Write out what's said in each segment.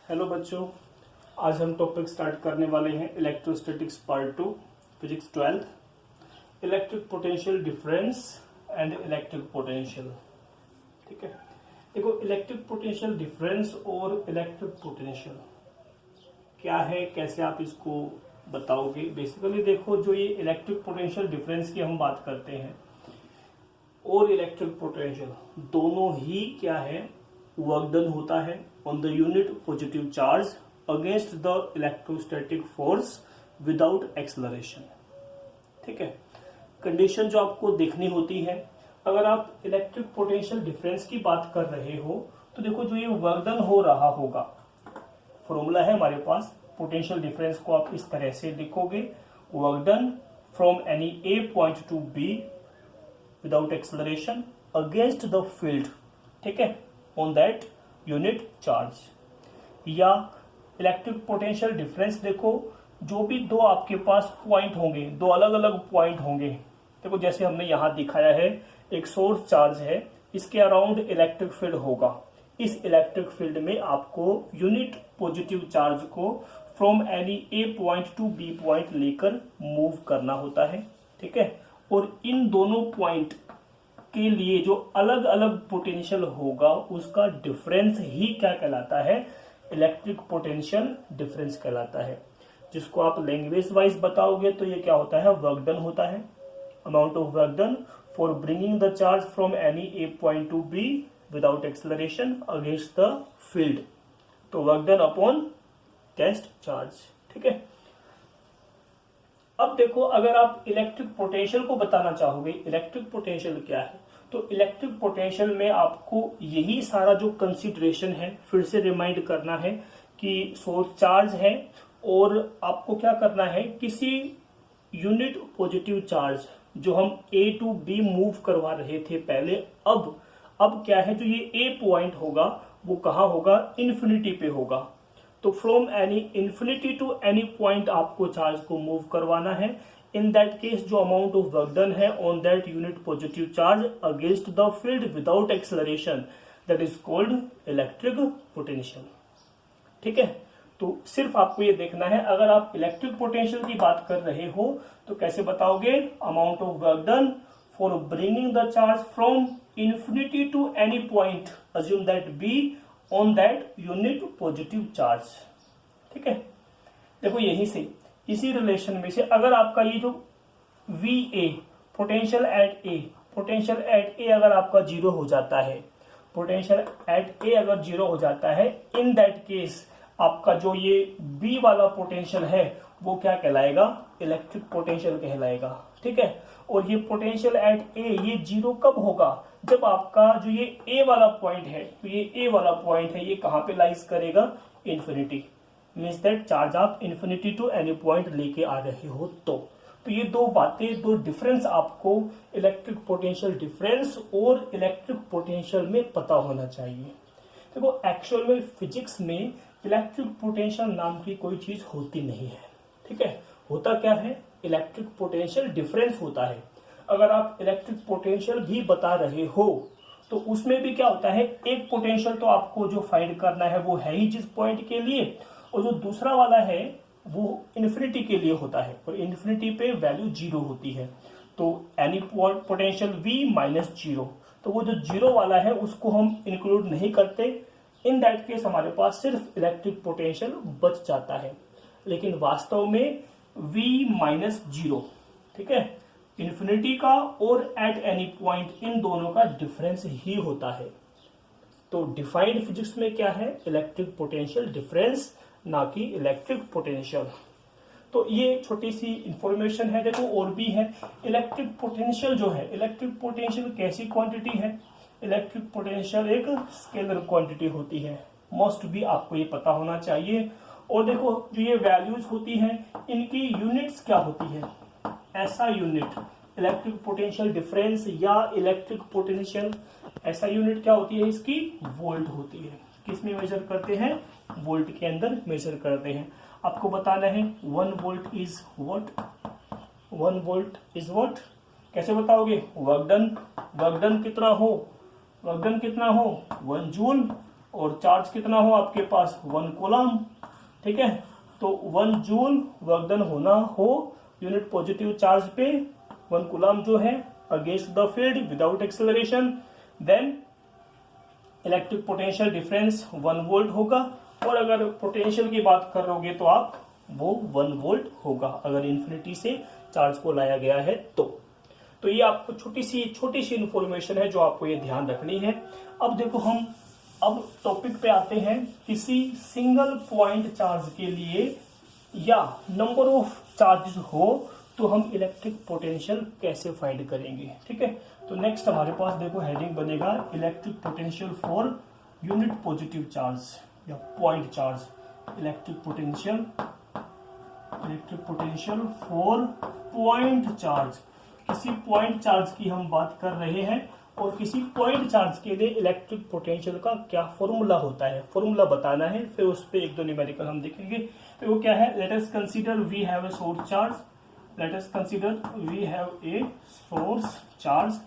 Hello बच्चों, आज हम टॉपिक स्टार्ट करने वाले हैं electrostatics part 2 physics 12 electric potential difference and electric potential. ठीक है, देखो इलेक्ट्रिक पोटेंशियल डिफरेंस और इलेक्ट्रिक पोटेंशियल क्या है, कैसे आप इसको बताओगे। बेसिकली देखो, जो ये इलेक्ट्रिक पोटेंशियल डिफरेंस की हम बात करते हैं और इलेक्ट्रिक पोटेंशियल दोनों ही क्या है, वर्क डन होता है on the unit positive charge against the electrostatic force without acceleration. ठीक है, कंडीशन जो आपको देखनी होती है, अगर आप इलेक्ट्रिक पोटेंशियल डिफरेंस की बात कर रहे हो तो देखो जो ये वर्क डन हो रहा होगा, फॉर्मूला है हमारे पास। पोटेंशियल डिफरेंस को आप इस तरह से लिखोगे, work done from any A point to B without acceleration against the field, ठीक है, ऑन दैट यूनिट चार्ज। या इलेक्ट्रिक पोटेंशियल डिफरेंस देखो, जो भी दो आपके पास पॉइंट होंगे, दो अलग अलग पॉइंट होंगे, देखो जैसे हमने यहां दिखाया है, एक सोर्स चार्ज है, इसके अराउंड इलेक्ट्रिक फील्ड होगा। इस इलेक्ट्रिक फील्ड में आपको यूनिट पॉजिटिव चार्ज को from any A point to B point लेकर मूव करना होता है। ठीक है, और इन दोनों पॉइंट के लिए जो अलग अलग पोटेंशियल होगा उसका डिफरेंस ही क्या कहलाता है, इलेक्ट्रिक पोटेंशियल डिफरेंस कहलाता है। जिसको आप लैंग्वेज वाइज बताओगे तो ये क्या होता है, वर्क डन होता है, amount of work done for bringing the charge from any A point to B without acceleration against the field. तो work done upon test charge. ठीक है, अब देखो अगर आप इलेक्ट्रिक पोटेंशियल को बताना चाहोगे, इलेक्ट्रिक पोटेंशियल क्या है, तो इलेक्ट्रिक पोटेंशियल में आपको यही सारा जो कंसीडरेशन है फिर से रिमाइंड करना है कि सोर्स चार्ज है और आपको क्या करना है, किसी यूनिट पॉजिटिव चार्ज जो हम ए टू बी मूव करवा रहे थे पहले, अब क्या है, जो ये ए पॉइंट होगा वो कहां होगा, इन्फिनिटी पे होगा। तो from any infinity to any point आपको चार्ज को मूव करवाना है। इन दैट केस जो अमाउंट ऑफ वर्क डन है on that unit positive charge against the field without acceleration, that is called electric potential. ठीक है, तो सिर्फ आपको ये देखना है, अगर आप इलेक्ट्रिक पोटेंशियल की बात कर रहे हो तो कैसे बताओगे, amount of work done for bringing the charge from infinity to any point assume that B on that unit positive charge. ठीक है, देखो यहीं से, इसी रिलेशन में से अगर आपका ये जो वी ए पोटेंशियल एट ए अगर आपका जीरो हो जाता है, पोटेंशियल एट ए अगर जीरो हो जाता है, इन दैट केस आपका जो ये बी वाला पोटेंशियल है वो क्या कहलाएगा, इलेक्ट्रिक पोटेंशियल कहलाएगा। ठीक है, और ये पोटेंशियल एट ए ये जीरो कब होगा, जब आपका जो ये ए वाला पॉइंट है, तो ये ए वाला पॉइंट है ये कहां पे लाइज करेगा, इन्फिनिटी, मीन्स दैट चार्ज आप इन्फिनिटी टू एनी पॉइंट लेके आ रहे हो। तो ये दो बातें, दो डिफरेंस आपको इलेक्ट्रिक पोटेंशियल डिफरेंस और इलेक्ट्रिक पोटेंशियल में पता होना चाहिए। देखो एक्चुअल में फिजिक्स में इलेक्ट्रिक पोटेंशियल नाम की कोई चीज होती नहीं है। ठीक है, होता क्या है, इलेक्ट्रिक पोटेंशियल डिफरेंस होता है। अगर आप इलेक्ट्रिक पोटेंशियल भी बता रहे हो तो उसमें भी क्या होता है, एक पोटेंशियल तो आपको जो फाइंड करना है वो है ही जिस पॉइंट के लिए, और जो दूसरा वाला है वो इन्फिनिटी के लिए होता है, और इन्फिनिटी पे वैल्यू जीरो होती है। तो any potential v minus zero, तो वो जो जीरो वाला है उसको हम इंक्लूड नहीं करते। इन दैट केस हमारे पास सिर्फ इलेक्ट्रिक पोटेंशियल बच जाता है, लेकिन वास्तव में v माइनस जीरो, ठीक है, इन्फिनिटी का और एट एनी पॉइंट, इन दोनों का डिफरेंस ही होता है। तो डिफाइंड फिजिक्स में क्या है, इलेक्ट्रिक पोटेंशियल डिफरेंस, ना कि इलेक्ट्रिक पोटेंशियल। तो ये छोटी सी इंफॉर्मेशन है। देखो और भी है, इलेक्ट्रिक पोटेंशियल जो है, इलेक्ट्रिक पोटेंशियल कैसी क्वांटिटी है, इलेक्ट्रिक पोटेंशियल एक स्केलर क्वांटिटी होती है, मोस्ट भी आपको ये पता होना चाहिए। और देखो जो ये वैल्यूज होती हैं इनकी यूनिट्स क्या होती है, ऐसा यूनिट इलेक्ट्रिक पोटेंशियल डिफरेंस या इलेक्ट्रिक पोटेंशियल, ऐसा यूनिट क्या होती है, इसकी वोल्ट होती है। किस में मेजर करते हैं, वोल्ट के अंदर मेजर करते हैं। आपको बताना है 1 volt is what, 1 volt is what, कैसे बताओगे, वर्क डन कितना हो, 1 जूल और चार्ज कितना हो आपके पास 1 कूलम, ठीक है। तो 1 जूल वर्क डन होना हो यूनिट पॉजिटिव चार्ज पे 1 कूलम जो है against the field without acceleration, then electric potential difference 1 volt होगा। और अगर पोटेंशियल की बात करोगे तो आप वो 1 वोल्ट होगा अगर इन्फिनिटी से चार्ज को लाया गया है तो ये आपको छोटी सी इंफॉर्मेशन है जो आपको ये ध्यान रखनी है। अब देखो हम अब टॉपिक पे आते हैं। किसी सिंगल पॉइंट चार्ज के लिए या नंबर ऑफ चार्जेस हो तो हम इलेक्ट्रिक पोटेंशियल कैसे फाइंड करेंगे, ठीक है। तो नेक्स्ट हमारे पास देखो हेडिंग बनेगा electric potential for unit positive charge या point charge. Electric potential for point charge. किसी पॉइंट चार्ज की हम बात कर रहे हैं और किसी पॉइंट चार्ज के लिए इलेक्ट्रिक पोटेंशियल का क्या फॉर्मूला होता है, फॉर्मूला बताना है, फिर उस पर 1-2 न्यूमेरिकल हम देखेंगे। तो वो क्या है, let us consider we have a source charge. Let us consider we have a source charge.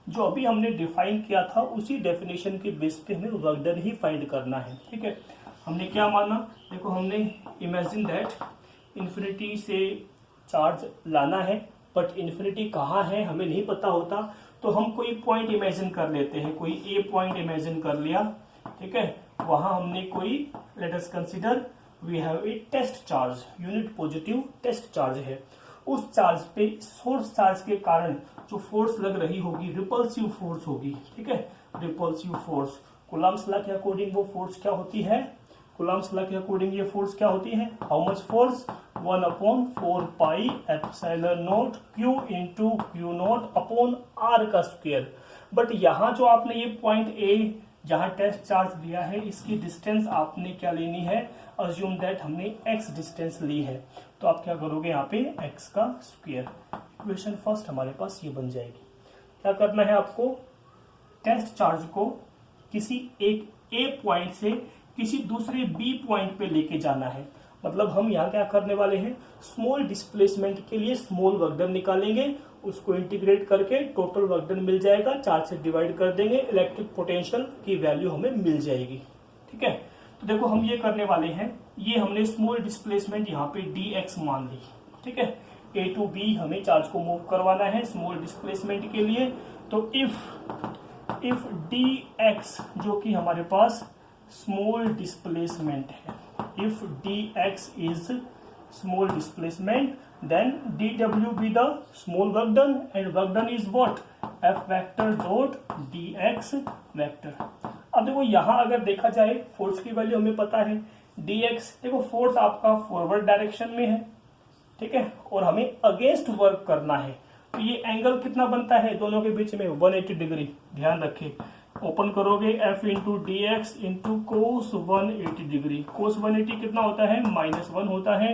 जो अभी हमने डिफाइन किया था उसी डेफिनेशन के बेस पे हमें वर्क डन ही फाइंड करना है, ठीक है। हमने क्या माना, देखो हमने इमेजिन दैट इन्फिनिटी से चार्ज लाना है, बट इन्फिनिटी कहाँ है हमें नहीं पता होता, तो हम कोई पॉइंट इमेजिन कर लेते हैं। कोई ए पॉइंट इमेजिन कर लिया, ठीक है। वहां हमने कोई let us consider we have a test charge, unit positive test charge है। उस चार्ज पे सोर्स चार्ज के कारण जो फोर्स लग रही होगी रिपल्सिव फोर्स होगी, ठीक है। रिपल्सिव फोर्स कूलम्ब्स लॉ के अकॉर्डिंग वो फोर्स क्या होती है, कूलम्ब्स लॉ के अकॉर्डिंग ये फोर्स क्या होती है, how much force 1/4 pi epsilon naught Q into Q naught upon R का स्क्वायर। बट यहाँ जो आपने ये पॉइंट A जहाँ टेस्ट चार्ज लिया है इसकी डिस्टेंस आपने क्या लेनी है, अज्यूम दैट हमने x डिस्टेंस ली है, तो आप क्या करोगे यहाँ पे x का स्क्वायर। इक्वेशन फर्स्ट हमारे पास ये बन जाएगी। क्या करना है आपको, टेस्ट चार्ज को किसी एक A पॉइंट से किसी दूसरे B पॉइंट पे लेके जाना है। मतलब हम यहाँ क्या करने वाले हैं, स्मॉल डिस्प्लेसमेंट के लिए स्मॉल वर्क डन निकालेंगे, उसको इंटीग्रेट करके टोटल वर्क डन मिल जाएगा, चार्ज से डिवाइड कर देंगे, इलेक्ट्रिक पोटेंशियल की वैल्यू हमें मिल जाएगी, ठीक है। तो देखो हम ये करने वाले हैं, ये हमने स्मॉल डिस्प्लेसमेंट यहाँ पे dx मान ली, ठीक है। A to B हमें चार्ज को मूव करवाना है स्मॉल डिस्प्लेसमेंट के लिए। तो इफ dx जो कि हमारे पास स्मॉल डिस्प्लेसमेंट है, if dx is small displacement then dw be the small work done and work done is what, f vector dot dx vector। अब देखो यहाँ अगर देखा जाए फोर्स की वैल्यू हमें पता है dx, देखो फोर्स आपका फॉरवर्ड डायरेक्शन में है, ठीक है, और हमें अगेंस्ट वर्क करना है। तो ये एंगल कितना बनता है दोनों के बीच में 180 डिग्री। ध्यान रखें, ओपन करोगे f into D X into cos 180 degree. Cos 180 कितना होता है, -1 होता है।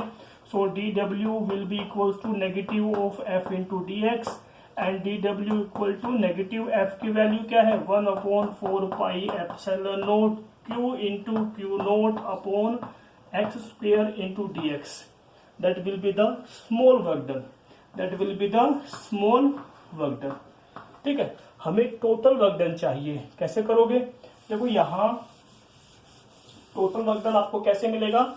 So D W will be equal to negative of f into D X and D W equal to negative f की वैल्यू क्या है 1/4 pi epsilon naught q into Q naught upon x square into D X. That will be the small work done, that will be the small work done, ठीक है। हमें total work done चाहिए, कैसे करोगे, देखो यहाँ टोटल वर्क डन आपको कैसे मिलेगा,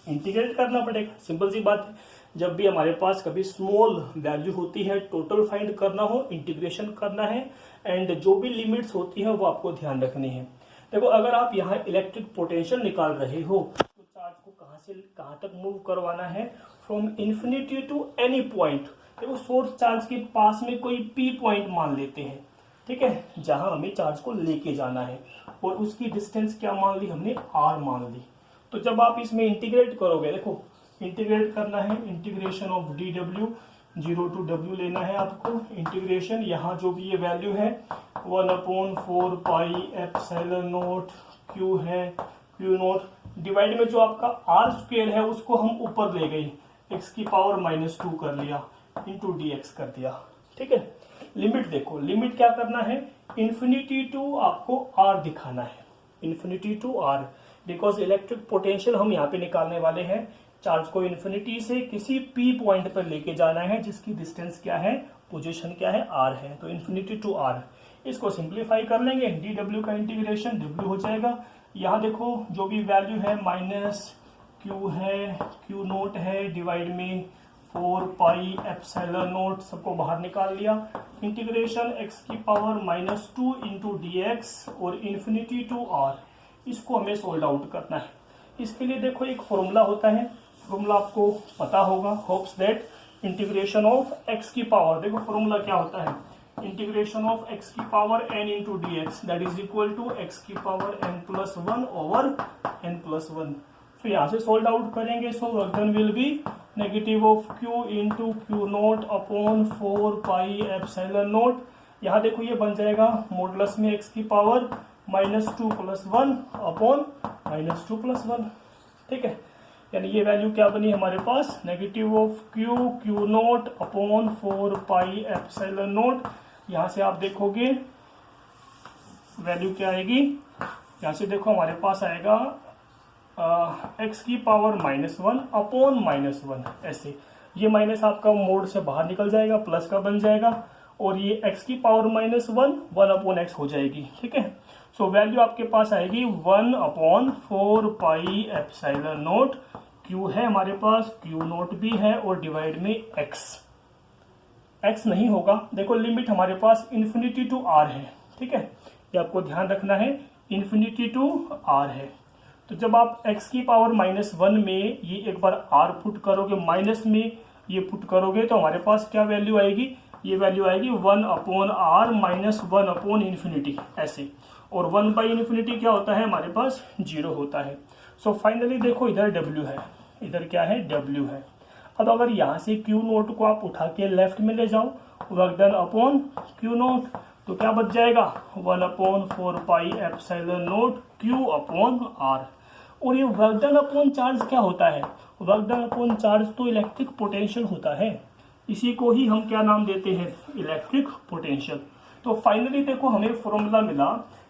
इंटीग्रेट करना पड़ेगा, सिंपल सी बात है। जब भी हमारे पास कभी स्मॉल वैल्यू होती है टोटल फाइंड करना हो, इंटीग्रेशन करना है, एंड जो भी लिमिट्स होती है वो आपको ध्यान रखनी है। देखो अगर आप यहाँ इलेक्ट्रिक पोटेंशियल निकाल रहे हो तो चार्ज को कहाँ से कहाँ तक मूव करवाना है, from infinity to any point. देखो सोर्स चार्ज के पास में कोई P पॉइंट मान लेते हैं, ठीक है, जहां हमें चार्ज को लेके जाना है, और उसकी डिस्टेंस क्या मान ली हमने, R मान ली। तो जब आप इसमें इंटीग्रेट करोगे, देखो इंटीग्रेट करना है, integration of D W 0 to W लेना है आपको। इंटीग्रेशन यहाँ जो भी ये वैल्यू है 1/4 पाई एप्सिलॉन नॉट Q है, Q नॉट डिवाइड में जो आपका R स्क्वायर है उसको हम ऊपर ले गए, x की पावर -2 कर लिया, इंटू dx कर दिया, ठीक है। लिमिट देखो, लिमिट क्या करना है, इन्फिनिटी टू आपको R दिखाना है, infinity to R, because electric potential हम यहाँ पे निकालने वाले हैं। चार्ज को इन्फिनिटी से किसी P पॉइंट पर लेके जाना है जिसकी डिस्टेंस क्या है, पोजीशन क्या है, R है, तो इन्फिनिटी टू R। इसको सिंप्लीफाई कर लेंगे, dw का इंटीग्रेशन w हो जाएगा, यहाँ देखो जो भी वैल्यू है माइनस क्यू है, क्यू नोट है, डिवाइड में 4 पाई एप्सिलॉन नोट, सबको बाहर निकाल लिया। इंटीग्रेशन x की पावर -2 इंटू डी एक्स और इन्फिनिटी टू r, इसको हमें सोल्व आउट करना है। इसके लिए देखो एक फॉर्मूला होता है, फॉर्मूला आपको पता होगा, hopes that integration of x की पावर, देखो फॉर्मूला क्या होता है, इंटीग्रेशन ऑफ x की power n into D X that is equal to x की पावर n+1 ओवर n+1। तो यहाँ से सोल्व आउट करेंगे, so work done will be negative of q into Q naught upon 4 pi epsilon naught. यहाँ देखो ये बन जाएगा मॉडुलस में x की पावर -2 + 1 अपॉन -2 + 1, ठीक है। यानी ये वैल्यू क्या बनी हमारे पास, negative of Q naught upon 4 pi epsilon naught. यहाँ से आप देखोगे वैल्यू क्या आएगी, यहाँ से देखो हमारे पास आएगा x की पावर -1 अपॉन -1, ऐसे ये माइनस आपका मोड से बाहर निकल जाएगा, प्लस का बन जाएगा, और ये x की पावर -1 अपॉन x हो जाएगी, ठीक है। सो वैल्यू आपके पास आएगी 1 upon 4 pi epsilon note, Q है हमारे पास, क्यू नोट भी है, और डिवाइड में x नहीं होगा, देखो लिमिट हमारे पास इन्फिनिटी टू r है, ठीक है, ये आपको ध्यान रखना है, इन्फिनिटी टू r है। तो जब आप x की पावर -1 में ये एक बार r पुट करोगे, माइनस में ये पुट करोगे, तो हमारे पास क्या वैल्यू आएगी, ये वैल्यू आएगी 1 upon r minus 1 upon infinity, ऐसे, और 1/∞ क्या होता है हमारे पास, 0 होता है। सो फाइनली देखो इधर w है, इधर क्या है, w है। अब अगर यहाँ से क्यू नोट को आप उठा के लेफ्ट में ले जाओ, work done upon Q note, तो क्या बच जाएगा 1 upon 4 pi epsilon note Q upon r। और ये वर्क डन अपॉन चार्ज क्या होता है, वर्क डन अपॉन चार्ज तो इलेक्ट्रिक पोटेंशियल होता है, इसी को ही हम क्या नाम देते हैं, इलेक्ट्रिक पोटेंशियल। तो फाइनली देखो हमें फॉर्मूला मिला,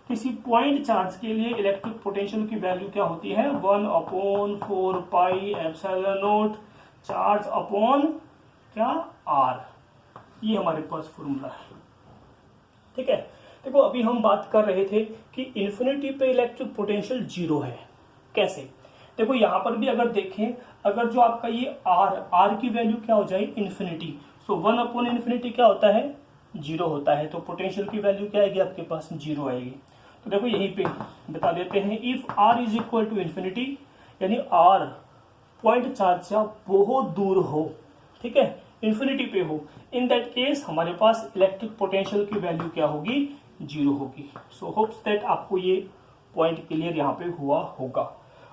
किसी पॉइंट चार्ज के लिए इलेक्ट्रिक पोटेंशियल की वैल्यू क्या होती है, 1 upon 4 pi epsilon note charge upon क्या, r, ये हमारे पास फॉर्मूला है, ठीक है। देखो अभी हम बात कर रहे थे कि इन्फिनिटी पे इलेक्ट्रिक पोटेंशियल 0 है, कैसे, देखो यहां पर भी अगर देखें, अगर जो आपका ये r की वैल्यू क्या हो जाएगी, इन्फिनिटी, सो 1 अपॉन इन्फिनिटी क्या होता है, 0 होता है, तो पोटेंशियल की वैल्यू क्या आएगी आपके पास, 0 आएगी। तो देखो यहीं पे बता देते हैं, if r is equal to infinity, यानी r पॉइंट चार्ज से बहुत दूर हो, ठीक है, इन्फिनिटी पे हो, इन दैट केस हमारे पास इलेक्ट्रिक पोटेंशियल की वैल्यू क्या होगी, 0 होगी। सो होप्स दैट आपको ये पॉइंट क्लियर यहाँ पे हुआ होगा।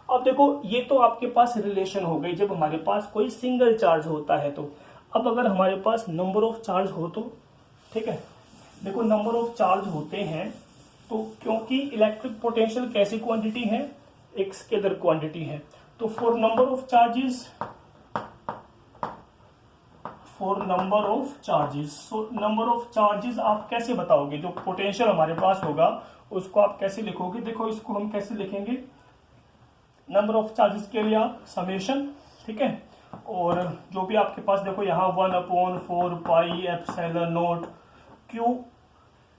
अब देखो ये तो आपके पास रिलेशन हो गई जब हमारे पास कोई सिंगल चार्ज होता है, तो अब अगर हमारे पास नंबर ऑफ चार्ज हो तो, ठीक है, देखो नंबर ऑफ चार्ज होते हैं तो क्योंकि इलेक्ट्रिक पोटेंशियल कैसी क्वांटिटी है, एक स्केलर क्वांटिटी है, तो for number of charges, so number of charges आप कैसे बताओगे, जो पोटेंशियल हमारे पास होगा उसको आप कैसे लिखोगे, देखो इसको हम कैसे लिखेंगे, नंबर ऑफ चार्जेस के लिए आप समेशन, ठीक है, और जो भी आपके पास देखो यहाँ 1 upon 4 pi epsilon note Q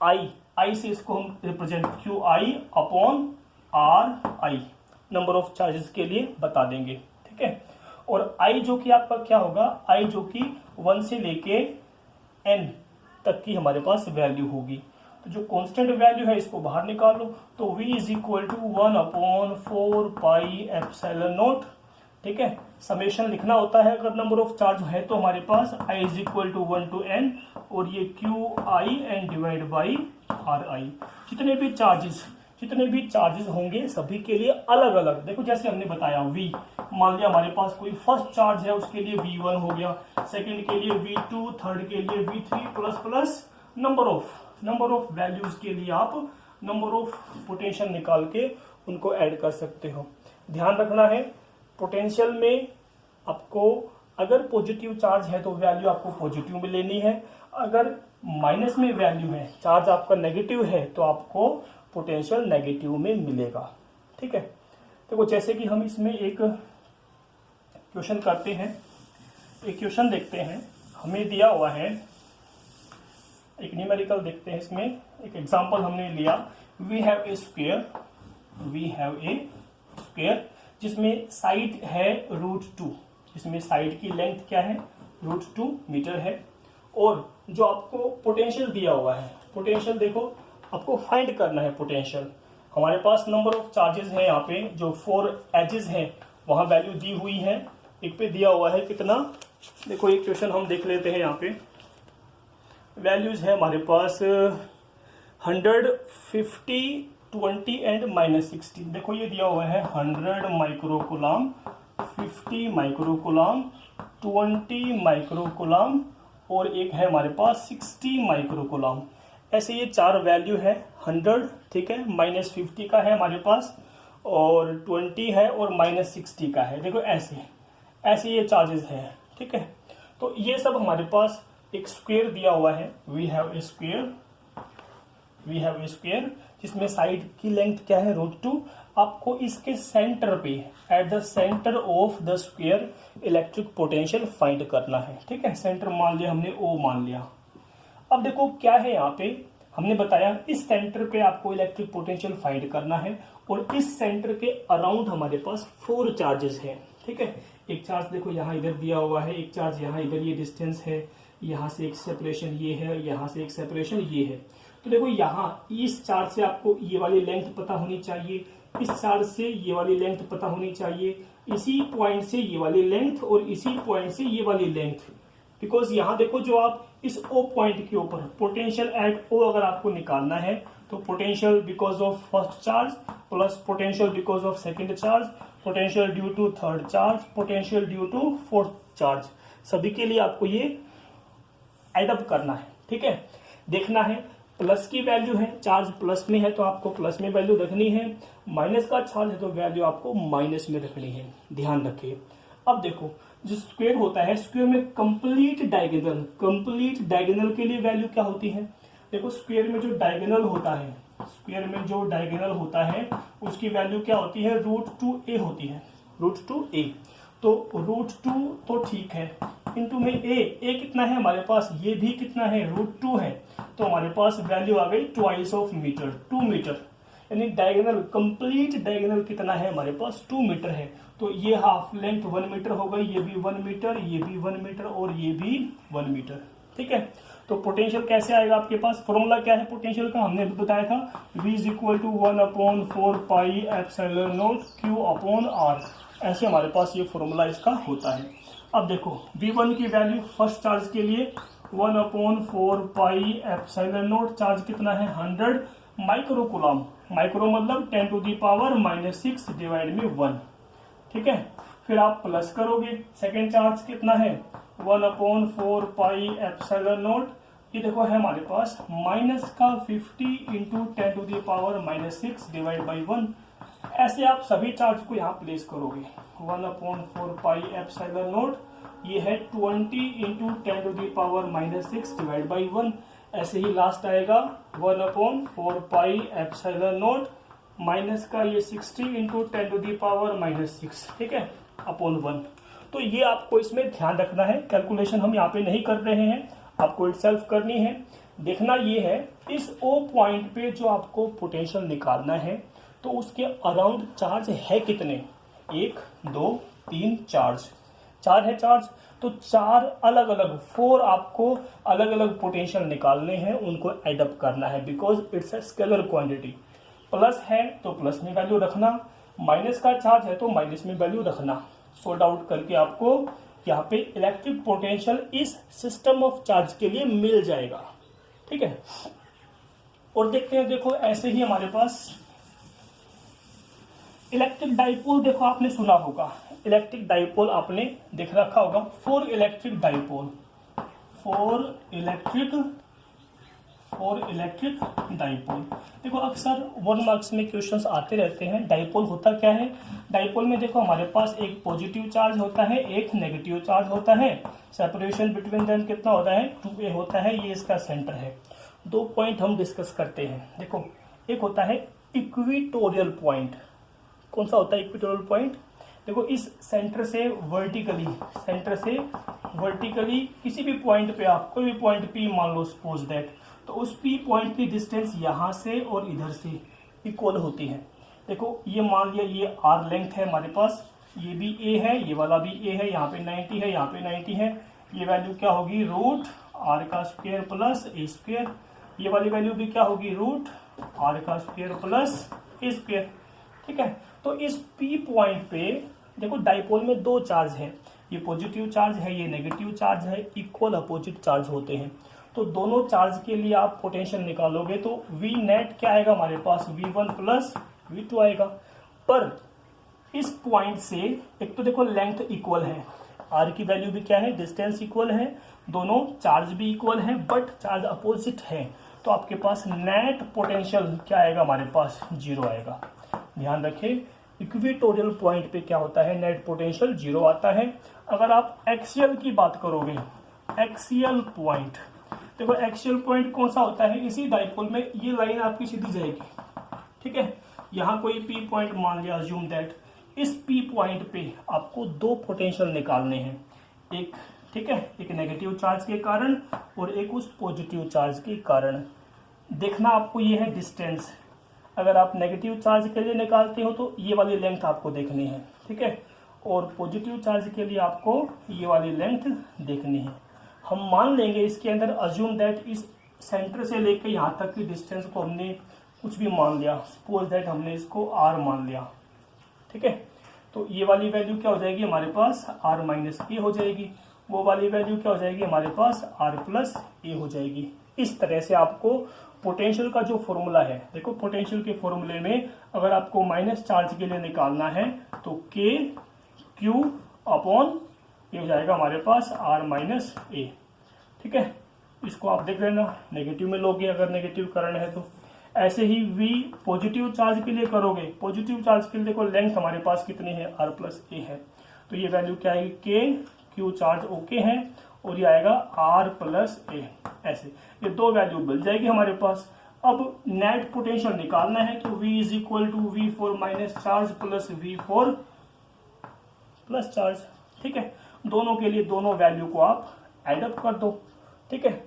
I से इसको हम represent Q I upon are I number of charges के लिए बता देंगे, ठीक है। और आई जो कि आपका क्या होगा, आई जो कि 1 से लेके n तक की हमारे पास वैल्यू होगी, तो जो कांस्टेंट वैल्यू है इसको बाहर निकाल लो, तो v is equal to 1 upon 4 pi epsilon naught, ठीक है। समेशन लिखना होता है अगर नंबर ऑफ चार्ज है तो हमारे पास i is equal to 1 to n, और ये Q I and divide by R I. जितने भी चार्जेस होंगे सभी के लिए अलग अलग, देखो जैसे हमने बताया v, मान लिया हमारे पास कोई फर्स्ट चार्ज है उसके लिए v1 हो गया, सेकंड के लिए v2, थर्ड के लिए v3 plus number of values के लिए आप नंबर ऑफ पोटेंशियल निकाल के उनको ऐड कर सकते हो। ध्यान रखना है पोटेंशियल में आपको अगर पॉजिटिव चार्ज है तो वैल्यू आपको पॉजिटिव में लेनी है, अगर माइनस में वैल्यू है, चार्ज आपका नेगेटिव है, तो आपको पोटेंशियल नेगेटिव में मिलेगा, ठीक है। देखो जैसे कि हम इसमें एक क्वेश्चन करते हैं, एक क्वेश्चन देखते हैं, हमें दिया हुआ है एक न्यूमेरिकल देखते हैं, इसमें एक एग्जांपल हमने लिया, we have a square we have a square जिसमें साइड है √2, जिसमें साइड की लेंथ क्या है √2 मीटर है। और जो आपको पोटेंशियल दिया हुआ है, पोटेंशियल देखो आपको फाइंड करना है पोटेंशियल। हमारे पास नंबर ऑफ चार्जेस है, यहाँ पे जो 4 एजेस हैं वहां वैल्यू दी हुई है। एक पे दिया हुआ है कितना, देखो एक क्वेश्चन हम देख लेते हैं। यहाँ पे वैल्यूज है हमारे पास 100, 50, 20 एंड -60। देखो ये दिया हुआ है 100 माइक्रोकूलम, 50 माइक्रोकूलम, 20 माइक्रोकूलम और एक है हमारे पास 60 माइक्रोकूलम। ऐसे ये 4 वैल्यू है। 100 ठीक है, -50 का है हमारे पास और 20 है और -60 का है। देखो ऐसे ऐसे ये चार्जेस है। ठीक है, तो ये सब हमारे पास एक स्क्वायर दिया हुआ है। वी हैव ए स्क्वायर जिसमें साइड की लेंथ क्या है √2। आपको इसके सेंटर पे, at the centre of the square electric potential find करना है। ठीक है, सेंटर मान लिया हमने, O मान लिया। अब देखो क्या है, यहाँ पे हमने बताया इस सेंटर पे आपको इलेक्ट्रिक पोटेंशियल फाइंड करना है और इस सेंटर के अराउंड हमारे पास 4 चार्जेस हैं। ठीक है, एक चार्ज देखो यहाँ इधर दिया हुआ है, एक चार्ज यहाँ इधर, ये डिस्टेंस है, यहाँ से एक सेपरेशन ये है, यहाँ से एक सेपरेशन ये है। तो देखो यहाँ इस चार्ज से आपको ये वाली लेंथ पता होनी चाहिए, इस चार्ज से ये वाली लेंथ पता होनी चाहिए, इसी पॉइंट से ये वाली लेंथ और इसी पॉइंट से ये वाली लेंथ। बिकॉज यहाँ देखो जो आप इस O पॉइंट के ऊपर पोटेंशियल एट O अगर आपको निकालना है तो potential because of first charge plus potential because of second charge, potential due to third charge, potential due to fourth charge, सभी के लिए आपको ये एडअप करना है। ठीक है, देखना है प्लस की वैल्यू है, चार्ज प्लस में है तो आपको प्लस में वैल्यू रखनी है, माइनस का चार्ज है तो वैल्यू आपको माइनस में रखनी है, ध्यान रखिए। अब देखो जो स्क्वायर होता है, स्क्वायर में कंप्लीट डायगोनल के लिए वैल्यू क्या होती है। देखो स्क्वायर में जो डायगोनल होता है, स्क्वायर में जो डायगोनल होता है उसकी वैल्यू क्या होती है √2a होती है, √2a। तो √2 तो ठीक है, इंटू में a कितना है हमारे पास, ये भी कितना है √2 है, तो हमारे पास वैल्यू आ गई ट्वाइस ऑफ मीटर, 2 मीटर। यानी डायगोनल, कंप्लीट डायगोनल कितना है हमारे पास 2 मीटर है। तो ये हाफ लेंथ 1 मीटर हो गई, ये भी 1 मीटर, ये भी 1 मीटर और ये भी 1 मीटर। ठीक है, तो पोटेंशियल कैसे आएगा आपके पास, फॉर्मूला क्या है पोटेंशियल का, हमने बताया था V = 1/4πε0 Q/R। ऐसे हमारे पास ये फॉर्मूला इसका होता है। अब देखो V1 की वैल्यू फर्स्ट चार्ज के लिए 1/4πε0, चार्ज कितना है 100 माइक्रोकूलम, माइक्रो मतलब 10⁻⁻6 डिवाइड में 1। ठीक है, फिर आप प्लस करोगे, सेकेंड चार्ज कितना है 1/4πε0, ये देखो है हमारे पास माइनस का 50 × 10⁻⁻6 डिवाइड बाई 1। ऐसे आप सभी चार्ज को यहाँ प्लेस करोगे। 1/4πε0 ये है 20 × 10⁻⁻6 डिवाइड बाई 1। ऐसे ही लास्ट आएगा 1/4πε0 माइनस का ये 60 × 10⁻⁻6, ठीक है, अपॉन 1। तो ये आपको इसमें ध्यान रखना है, कैलकुलेशन हम यहाँ पे नहीं कर रहे हैं, आपको इटसेल्फ करनी है। देखना ये है इस O पॉइंट पे जो आपको पोटेंशियल निकालना है तो उसके अराउंड चार्ज है कितने, 1 2 3 4 है चार्ज। तो 4 अलग अलग 4 आपको अलग अलग पोटेंशियल निकालने हैं, उनको एडअप करना है because it's a scalar quantity. Plus है तो प्लस में वैल्यू रखना, माइनस का चार्ज है तो माइनस में वैल्यू रखना। सॉर्ट आउट करके आपको यहाँ पे इलेक्ट्रिक पोटेंशियल इस सिस्टम ऑफ चार्ज के लिए मिल जाएगा। ठीक है, और देखते हैं, देखो ऐसे ही हमारे पास इलेक्ट्रिक डाइपोल, देखो आपने सुना होगा, इलेक्ट्रिक डाइपोल आपने देख रखा होगा। फोर इलेक्ट्रिक डाइपोल, देखो अक्सर 1 मार्क्स में क्वेश्चंस आते रहते हैं। डाइपोल होता क्या है, डाइपोल में देखो हमारे पास एक पॉजिटिव चार्ज होता है, एक नेगेटिव चार्ज होता है, सेपरेशन बिटवीन देम कितना होता है 2a होता है, ये इसका सेंटर है। 2 पॉइंट हम डिस्कस करते हैं। देखो एक होता है इक्विटोरियल पॉइंट, कौन सा होता है इक्विटोरियल पॉइंट, देखो इस सेंटर से वर्टिकली किसी भी पॉइंट पे आप कोई भी पॉइंट P मान लो सपोज दैट, तो उस P पॉइंट की डिस्टेंस यहाँ से और इधर से इक्वल होती है। देखो ये मान लिया ये आर लेंथ है हमारे पास, ये भी ए है, ये वाला भी ए है, यहाँ पे 90 है, यहाँ पे 90 है, ये वैल्यू क्या होगी रूट आर का स्क्वायर प्लस ए स्क्वायर, ये वाली वैल्यू भी क्या होगी रूट आर का स्क्वायर प्लस ए स्क्वायर। ठीक है, तो इस पी पॉइंट पे देखो डाइपोल में दो चार्ज है, ये पॉजिटिव चार्ज है, ये नेगेटिव चार्ज है, इक्वल अपोजिट चार्ज होते हैं। तो दोनों चार्ज के लिए आप पोटेंशियल निकालोगे तो वी नेट क्या आएगा हमारे पास V1 प्लस V2 आएगा। पर इस पॉइंट से एक तो देखो लेंथ इक्वल है, आर की वैल्यू भी क्या है डिस्टेंस इक्वल है, दोनों चार्ज भी इक्वल है, बट चार्ज अपोजिट है, तो आपके पास नेट पोटेंशियल क्या आएगा हमारे पास 0 आएगा। ध्यान रखें इक्वेटोरियल पॉइंट पे क्या होता है नेट पोटेंशियल 0 आता है। अगर आप एक्सियल की बात करोगे, एक्सियल पॉइंट, देखो एक्सियल पॉइंट कौन सा होता है, इसी डाइपोल में ये लाइन आपकी सीधी जाएगी। ठीक है, यहाँ कोई पी पॉइंट मान लिया, अज्यूम दैट इस पी पॉइंट पे आपको दो पोटेंशियल निकालने हैं, एक ठीक है एक नेगेटिव चार्ज के कारण और एक उस पॉजिटिव चार्ज के कारण। देखना आपको ये है डिस्टेंस, अगर आप नेगेटिव चार्ज के लिए निकालते हो तो ये वाली लेंथ आपको देखनी है। ठीक है, और पॉजिटिव चार्ज के लिए आपको ये वाली लेंथ देखनी है। हम मान लेंगे इसके अंदर अज्यूम दैट इस सेंटर से लेकर यहाँ तक की डिस्टेंस को हमने कुछ भी मान लिया, सपोज दैट हमने इसको r मान लिया। ठीक है, तो ये वाली वैल्यू क्या हो जाएगी हमारे पास r माइनस ए हो जाएगी, वो वाली वैल्यू क्या हो जाएगी हमारे पास r प्लस ए हो जाएगी। इस तरह से आपको पोटेंशियल का जो फॉर्मूला है, देखो पोटेंशियल के फॉर्मूले में अगर आपको माइनस चार्ज के लिए निकालना है तो के क्यू अपॉन ये हो जाएगा हमारे पास r माइनस ए। ठीक है, इसको आप देख लेना, नेगेटिव में लोगे अगर नेगेटिव करंट है तो। ऐसे ही v पॉजिटिव चार्ज के लिए करोगे, पॉजिटिव चार्ज के लिए देखो लेंथ हमारे पास कितनी है r प्लस ए है, तो ये वैल्यू क्या आएगी के क्यू चार्ज ओके है और ये आएगा r प्लस ए। ऐसे ये दो वैल्यू मिल जाएगी हमारे पास। अब नेट पोटेंशियल निकालना है तो v is equal to V4 minus charge plus V4 plus charge. ठीक है, दोनों के लिए दोनों वैल्यू को आप एड अप कर दो। ठीक है,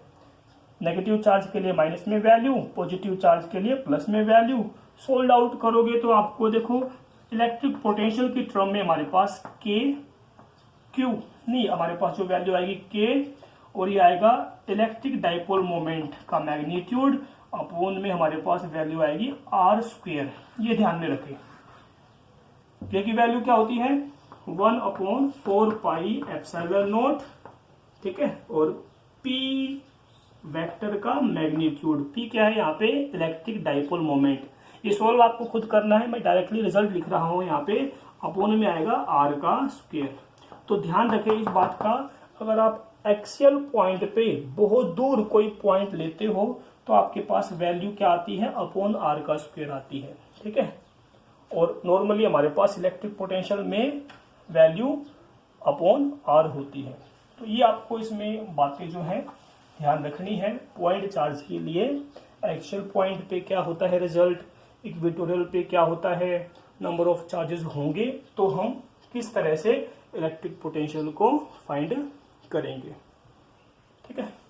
नेगेटिव चार्ज के लिए माइनस में वैल्यू, पॉजिटिव चार्ज के लिए प्लस में वैल्यू, सोल्ड आउट करोगे तो आपको देखो इलेक्ट्रिक पोटेंशियल की टर्म में हमारे पास के क्यू नहीं, हमारे पास जो वैल्यू आएगी के और ये आएगा इलेक्ट्रिक डाइपोल मोमेंट का मैग्नीट्यूड अपॉन में हमारे पास वैल्यू आएगी आर स्क्वायर। ये ध्यान में रखें, के की वैल्यू क्या होती है 1/4 पाई एप्सिलॉन नॉट। ठीक है, और पी वेक्टर का मैग्नीट्यूड, पी क्या है यहाँ पे इलेक्ट्रिक डाइपोल मोमेंट। ये सॉल्व आपको खुद करना है, मैं डायरेक्टली रिजल्ट लिख रहा हूँ यहाँ पे, अपॉन में आएगा आर का स्क्वायर। तो ध्यान रखें इस बात का, अगर आप एक्सियल पॉइंट पे बहुत दूर कोई पॉइंट लेते हो तो आपके पास वैल्यू क्या आती है अपॉन आर का स्क्वायर आती है। ठीक है, और नॉर्मली हमारे पास इलेक्ट्रिक पोटेंशियल में वैल्यू अपॉन आर होती है। तो ये आपको इसमें बातें जो है ध्यान रखनी है। पॉइंट चार्ज के लिए एक्सियल पॉइंट पे क्या होता है रिजल्ट, इक्वेटोरियल पे क्या होता है, नंबर ऑफ चार्जेस होंगे, तो हम किस तरह से इलेक्ट्रिक पोटेंशियल को फाइंड करेंगे। ठीक है।